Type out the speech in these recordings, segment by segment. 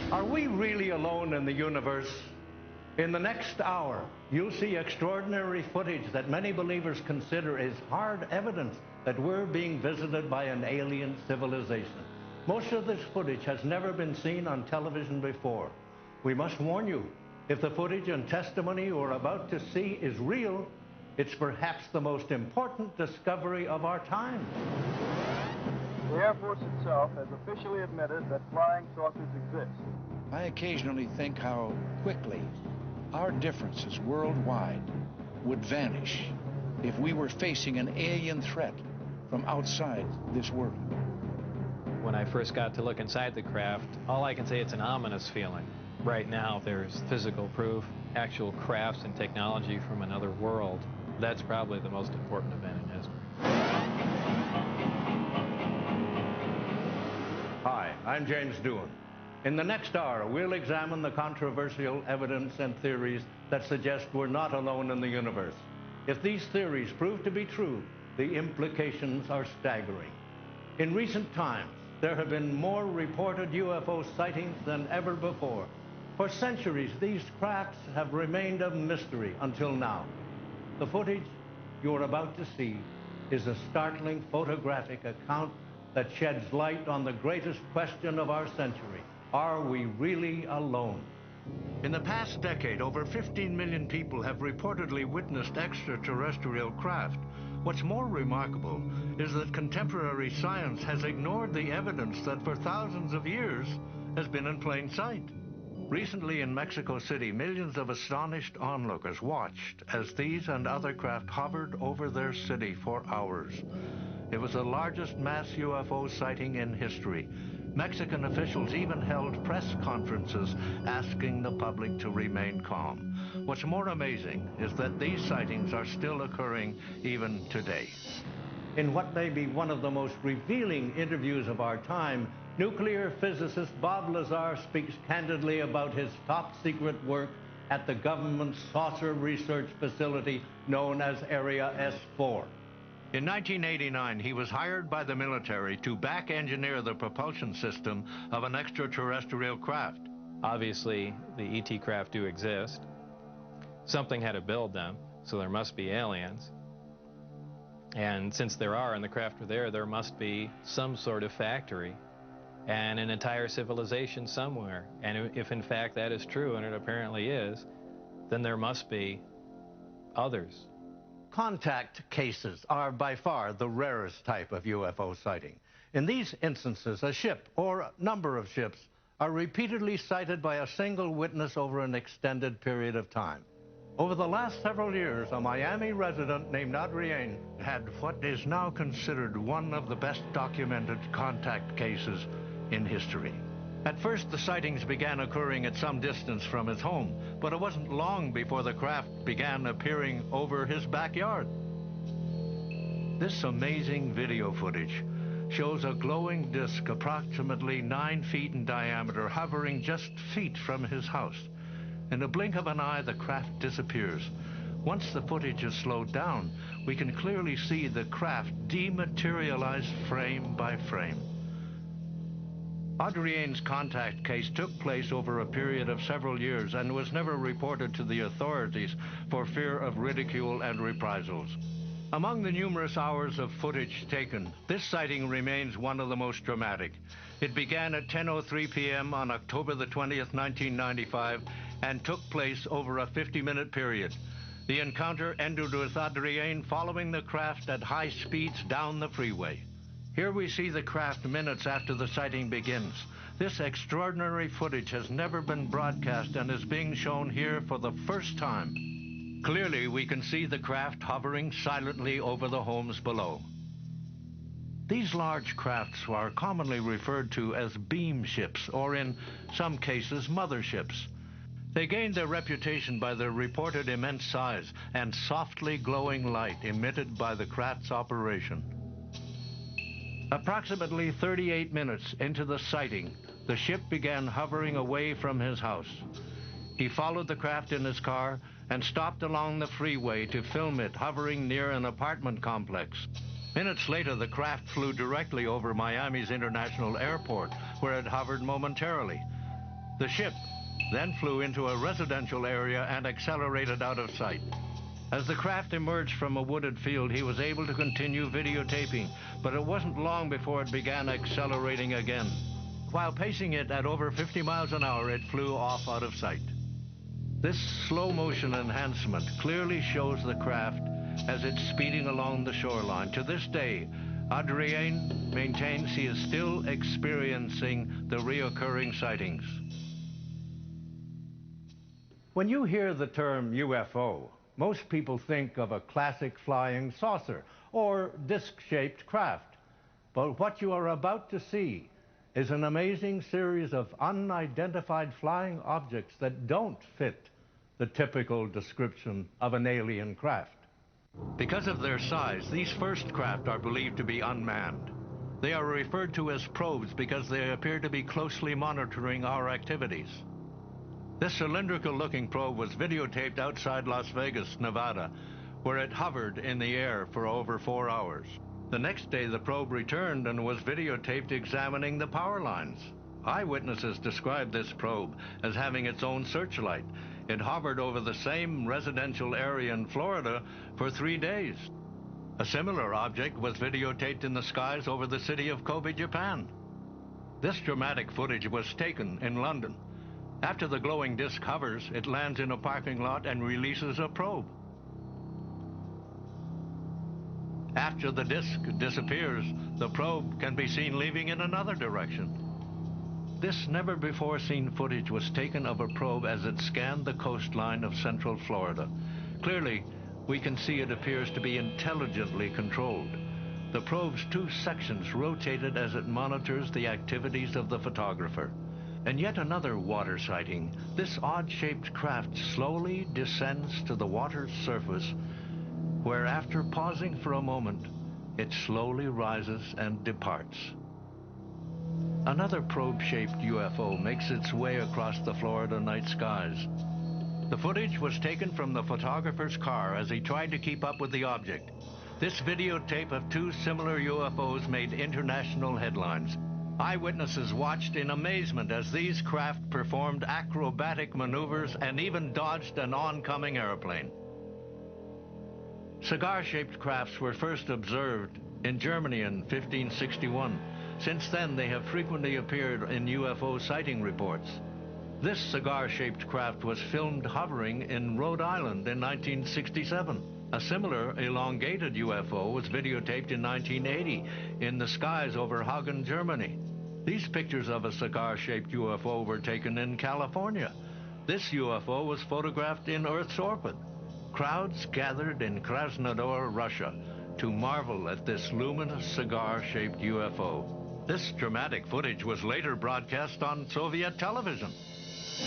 Are we really alone in the universe? In the next hour, you'll see extraordinary footage that many believers consider as hard evidence that we're being visited by an alien civilization. Most of this footage has never been seen on television before. We must warn you, if the footage and testimony you're about to see is real, it's perhaps the most important discovery of our time. The Air Force itself has officially admitted that flying saucers exist. I occasionally think how quickly our differences worldwide would vanish if we were facing an alien threat from outside this world. When I first got to look inside the craft, all I can say, it's an ominous feeling. Right now, there's physical proof, actual crafts and technology from another world. That's probably the most important event in history. Hi, I'm James Doohan. In the next hour, we'll examine the controversial evidence and theories that suggest we're not alone in the universe. If these theories prove to be true, the implications are staggering. In recent times, there have been more reported UFO sightings than ever before. For centuries, these crafts have remained a mystery until now. The footage you're about to see is a startling photographic account that sheds light on the greatest question of our century. Are we really alone? In the past decade, over 15 million people have reportedly witnessed extraterrestrial craft. What's more remarkable is that contemporary science has ignored the evidence that for thousands of years has been in plain sight. Recently in Mexico City, millions of astonished onlookers watched as these and other craft hovered over their city for hours. It was the largest mass UFO sighting in history. Mexican officials even held press conferences asking the public to remain calm. What's more amazing is that these sightings are still occurring even today. In what may be one of the most revealing interviews of our time, nuclear physicist Bob Lazar speaks candidly about his top secret work at the government's saucer research facility known as Area S4. In 1989, he was hired by the military to back-engineer the propulsion system of an extraterrestrial craft. Obviously, the ET craft do exist. Something had to build them, so there must be aliens. And since there are, and the craft were there must be some sort of factory and an entire civilization somewhere. And if in fact that is true, and it apparently is, then there must be others. Contact cases are by far the rarest type of UFO sighting. In these instances, a ship or a number of ships are repeatedly sighted by a single witness over an extended period of time. Over the last several years, a Miami resident named Adrienne had what is now considered one of the best documented contact cases in history. At first, the sightings began occurring at some distance from his home, but it wasn't long before the craft began appearing over his backyard. This amazing video footage shows a glowing disc approximately 9 feet in diameter hovering just feet from his house. In the blink of an eye, the craft disappears. Once the footage is slowed down, we can clearly see the craft dematerialize frame by frame. Adrienne's contact case took place over a period of several years and was never reported to the authorities for fear of ridicule and reprisals. Among the numerous hours of footage taken, this sighting remains one of the most dramatic. It began at 10:03 p.m. on October the 20th, 1995, and took place over a 50-minute period. The encounter ended with Adrienne following the craft at high speeds down the freeway. Here we see the craft minutes after the sighting begins. This extraordinary footage has never been broadcast and is being shown here for the first time. Clearly, we can see the craft hovering silently over the homes below. These large crafts are commonly referred to as beam ships, or in some cases, motherships. They gained their reputation by their reported immense size and softly glowing light emitted by the craft's operation. Approximately 38 minutes into the sighting, the ship began hovering away from his house. He followed the craft in his car and stopped along the freeway to film it hovering near an apartment complex. Minutes later, the craft flew directly over Miami's International Airport, where it hovered momentarily. The ship then flew into a residential area and accelerated out of sight. As the craft emerged from a wooded field, he was able to continue videotaping, but it wasn't long before it began accelerating again. While pacing it at over 50 miles an hour, it flew off out of sight. This slow motion enhancement clearly shows the craft as it's speeding along the shoreline. To this day, Adrienne maintains he is still experiencing the reoccurring sightings. When you hear the term UFO, most people think of a classic flying saucer or disc-shaped craft. But what you are about to see is an amazing series of unidentified flying objects that don't fit the typical description of an alien craft. Because of their size, these first craft are believed to be unmanned. They are referred to as probes because they appear to be closely monitoring our activities. This cylindrical-looking probe was videotaped outside Las Vegas, Nevada, where it hovered in the air for over 4 hours. The next day, the probe returned and was videotaped examining the power lines. Eyewitnesses described this probe as having its own searchlight. It hovered over the same residential area in Florida for 3 days. A similar object was videotaped in the skies over the city of Kobe, Japan. This dramatic footage was taken in London. After the glowing disc hovers, it lands in a parking lot and releases a probe. After the disc disappears, the probe can be seen leaving in another direction. This never-before-seen footage was taken of a probe as it scanned the coastline of central Florida. Clearly, we can see it appears to be intelligently controlled. The probe's 2 sections rotated as it monitors the activities of the photographer. And yet another water sighting. This odd-shaped craft slowly descends to the water's surface, where after pausing for a moment, it slowly rises and departs. Another probe-shaped UFO makes its way across the Florida night skies. The footage was taken from the photographer's car as he tried to keep up with the object. This videotape of 2 similar UFOs made international headlines. Eyewitnesses watched in amazement as these craft performed acrobatic maneuvers and even dodged an oncoming airplane. Cigar-shaped crafts were first observed in Germany in 1561. Since then, they have frequently appeared in UFO sighting reports. This cigar-shaped craft was filmed hovering in Rhode Island in 1967. A similar elongated UFO was videotaped in 1980 in the skies over Hagen, Germany. These pictures of a cigar-shaped UFO were taken in California. This UFO was photographed in Earth's orbit. Crowds gathered in Krasnodar, Russia, to marvel at this luminous cigar-shaped UFO. This dramatic footage was later broadcast on Soviet television.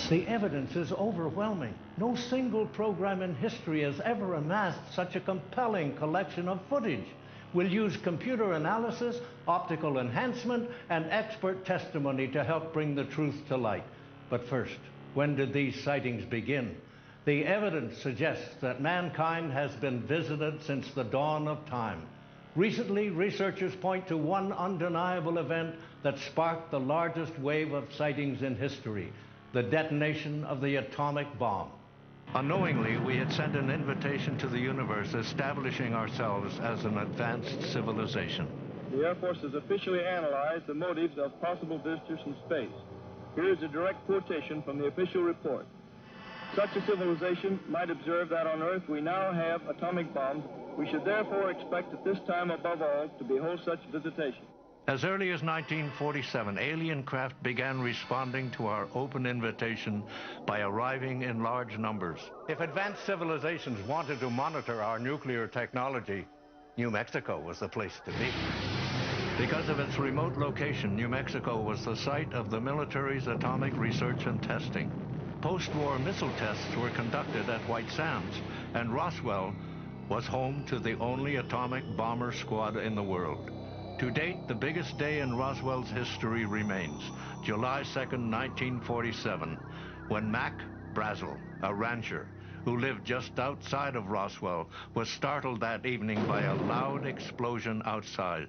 The evidence is overwhelming. No single program in history has ever amassed such a compelling collection of footage. We'll use computer analysis, optical enhancement, and expert testimony to help bring the truth to light. But first, when did these sightings begin? The evidence suggests that mankind has been visited since the dawn of time. Recently, researchers point to one undeniable event that sparked the largest wave of sightings in history: the detonation of the atomic bomb. Unknowingly, we had sent an invitation to the universe, establishing ourselves as an advanced civilization. The Air Force has officially analyzed the motives of possible visitors from space. Here is a direct quotation from the official report. Such a civilization might observe that on Earth we now have atomic bombs. We should therefore expect at this time above all to behold such visitation. As early as 1947, alien craft began responding to our open invitation by arriving in large numbers. If advanced civilizations wanted to monitor our nuclear technology, New Mexico was the place to be. Because of its remote location, New Mexico was the site of the military's atomic research and testing. Post-war missile tests were conducted at White Sands, and Roswell was home to the only atomic bomber squad in the world. To date, the biggest day in Roswell's history remains, July 2nd, 1947, when Mac Brazel, a rancher who lived just outside of Roswell, was startled that evening by a loud explosion outside.